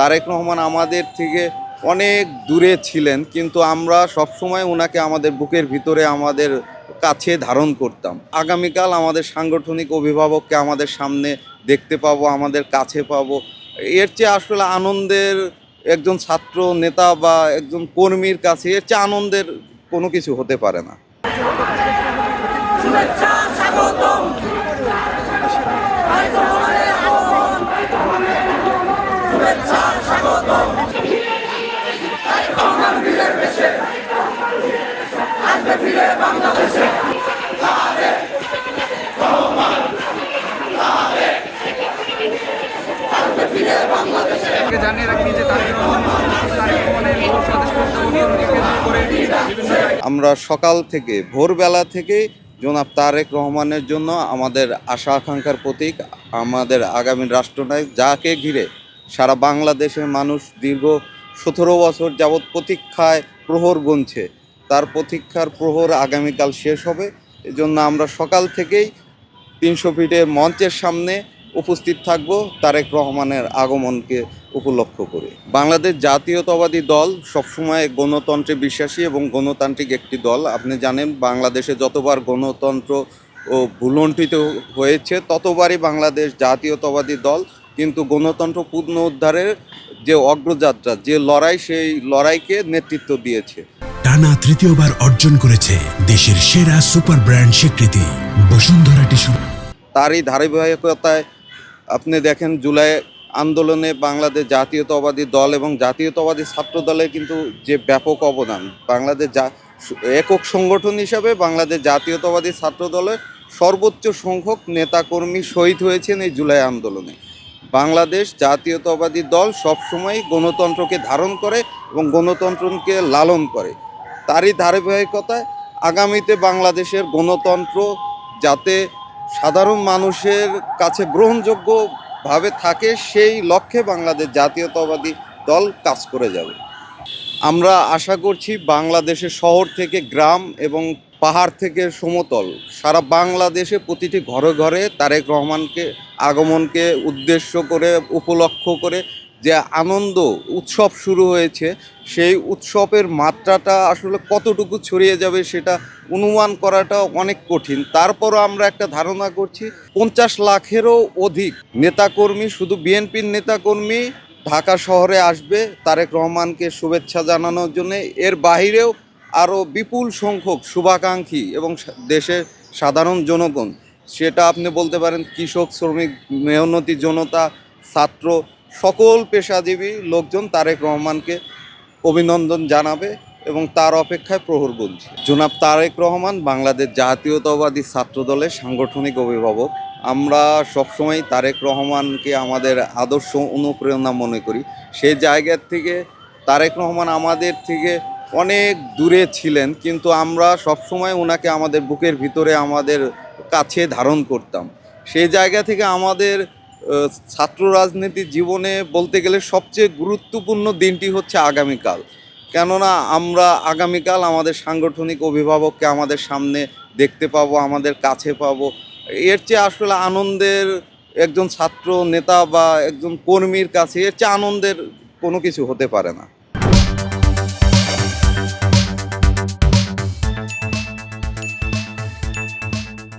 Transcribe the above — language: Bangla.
তারেক রহমান আমাদের থেকে অনেক দূরে ছিলেন, কিন্তু আমরা সবসময় ওনাকে আমাদের বুকের ভিতরে আমাদের কাছে ধারণ করতাম। আগামীকাল আমাদের সাংগঠনিক অভিভাবককে আমাদের সামনে দেখতে পাবো, আমাদের কাছে পাবো। এর চেয়ে আসলে আনন্দের একজন ছাত্র নেতা বা একজন কর্মীর কাছে এর চেয়ে আনন্দের কোনো কিছু হতে পারে না। জানিয়ে রাখি যে আমরা সকাল থেকে ভোরবেলা থেকে জনাব তারেক রহমানের জন্য আমাদের আশা আকাঙ্ক্ষার প্রতীক, আমাদের আগামী রাষ্ট্রনায়ক, যাকে ঘিরে সারা বাংলাদেশের মানুষ দীর্ঘ 17 বছর যাবৎ প্রতীক্ষায় প্রহর গুনছে, তার প্রতীক্ষার প্রহর আগামীকাল শেষ হবে। এজন্য আমরা সকাল থেকেই 300 ফিটের মঞ্চের সামনে উপস্থিত থাকব তারেক রহমানের আগমনকে উপলক্ষ করে। বাংলাদেশ জাতীয়তাবাদী দল সবসময় গণতন্ত্রে বিশ্বাসী এবং গণতান্ত্রিক একটি দল। আপনি জানেন, বাংলাদেশে যতবার গণতন্ত্র ও ভুলুণ্ঠিত হয়েছে ততবারই বাংলাদেশ জাতীয়তাবাদী দল কিন্তু গণতন্ত্র পুনরুদ্ধারের যে অগ্রযাত্রা, যে লড়াই, সেই লড়াইকে নেতৃত্ব দিয়েছে। টানা তৃতীয়বার অর্জন করেছে দেশের সেরা সুপার ব্র্যান্ড স্বীকৃতি বসুন্ধরা টিস্যু। তারই ধারাবাহিকতায় আপনি দেখেন, জুলাই আন্দোলনে বাংলাদেশ জাতীয়তাবাদী দল এবং জাতীয়তাবাদী ছাত্র দলের কিন্তু যে ব্যাপক অবদান, বাংলাদেশ একক সংগঠন হিসাবে বাংলাদেশ জাতীয়তাবাদী ছাত্র দলের সর্বোচ্চ সংখ্যক নেতাকর্মী শহীদ হয়েছেন এই জুলাই আন্দোলনে। বাংলাদেশ জাতীয়তাবাদী দল সবসময় গণতন্ত্রকে ধারণ করে এবং গণতন্ত্রকে লালন করে। তারই ধারাবাহিকতায় আগামীতে বাংলাদেশের গণতন্ত্র যাতে সাধারণ মানুষের কাছে গ্রহণযোগ্যভাবে থাকে, সেই লক্ষ্যে বাংলাদেশ জাতীয়তাবাদী দল কাজ করে যাবে। আমরা আশা করছি বাংলাদেশের শহর থেকে গ্রাম এবং পাহাড় থেকে সমতল সারা বাংলাদেশে প্রতিটি ঘরে ঘরে তারেক রহমানকে আগমনকে উদ্দেশ্য করে, উপলক্ষ করে যে আনন্দ উৎসব শুরু হয়েছে, সেই উৎসবের মাত্রাটা আসলে কতটুকু ছড়িয়ে যাবে সেটা অনুমান করাটা অনেক কঠিন। তারপরও আমরা একটা ধারণা করছি 50 লাখেরও অধিক নেতাকর্মী, শুধু বিএনপির নেতাকর্মী ঢাকা শহরে আসবে তারেক রহমানকে শুভেচ্ছা জানানোর জন্য। এর বাহিরেও আরও বিপুল সংখ্যক শুভাকাঙ্ক্ষী এবং দেশের সাধারণ জনগণ, সেটা আপনি বলতে পারেন কৃষক, শ্রমিক, মেহনতি জনতা, ছাত্র, সকল পেশাজীবী লোকজন তারেক রহমানকে অভিনন্দন জানাবে এবং তার অপেক্ষায় প্রহর গুনছে। জনাব তারেক রহমান বাংলাদেশ জাতীয়তাবাদী ছাত্র দলের সাংগঠনিক অভিভাবক। আমরা সবসময় তারেক রহমানকে আমাদের আদর্শ অনুপ্রেরণা মনে করি। সেই জায়গার থেকে তারেক রহমান আমাদের থেকে অনেক দূরে ছিলেন, কিন্তু আমরা সবসময় ওনাকে আমাদের বুকের ভিতরে আমাদের কাছে ধারণ করতাম। সেই জায়গা থেকে আমাদের ছাত্র রাজনীতির জীবনে বলতে গেলে সবচেয়ে গুরুত্বপূর্ণ দিনটি হচ্ছে আগামীকাল। কেননা আমরা আগামীকাল আমাদের সাংগঠনিক অভিভাবককে আমাদের সামনে দেখতে পাবো, আমাদের কাছে পাবো। এর চেয়ে আসলে আনন্দের একজন ছাত্র নেতা বা একজন কর্মীর কাছে এর চেয়ে আনন্দের কোনো কিছু হতে পারে না।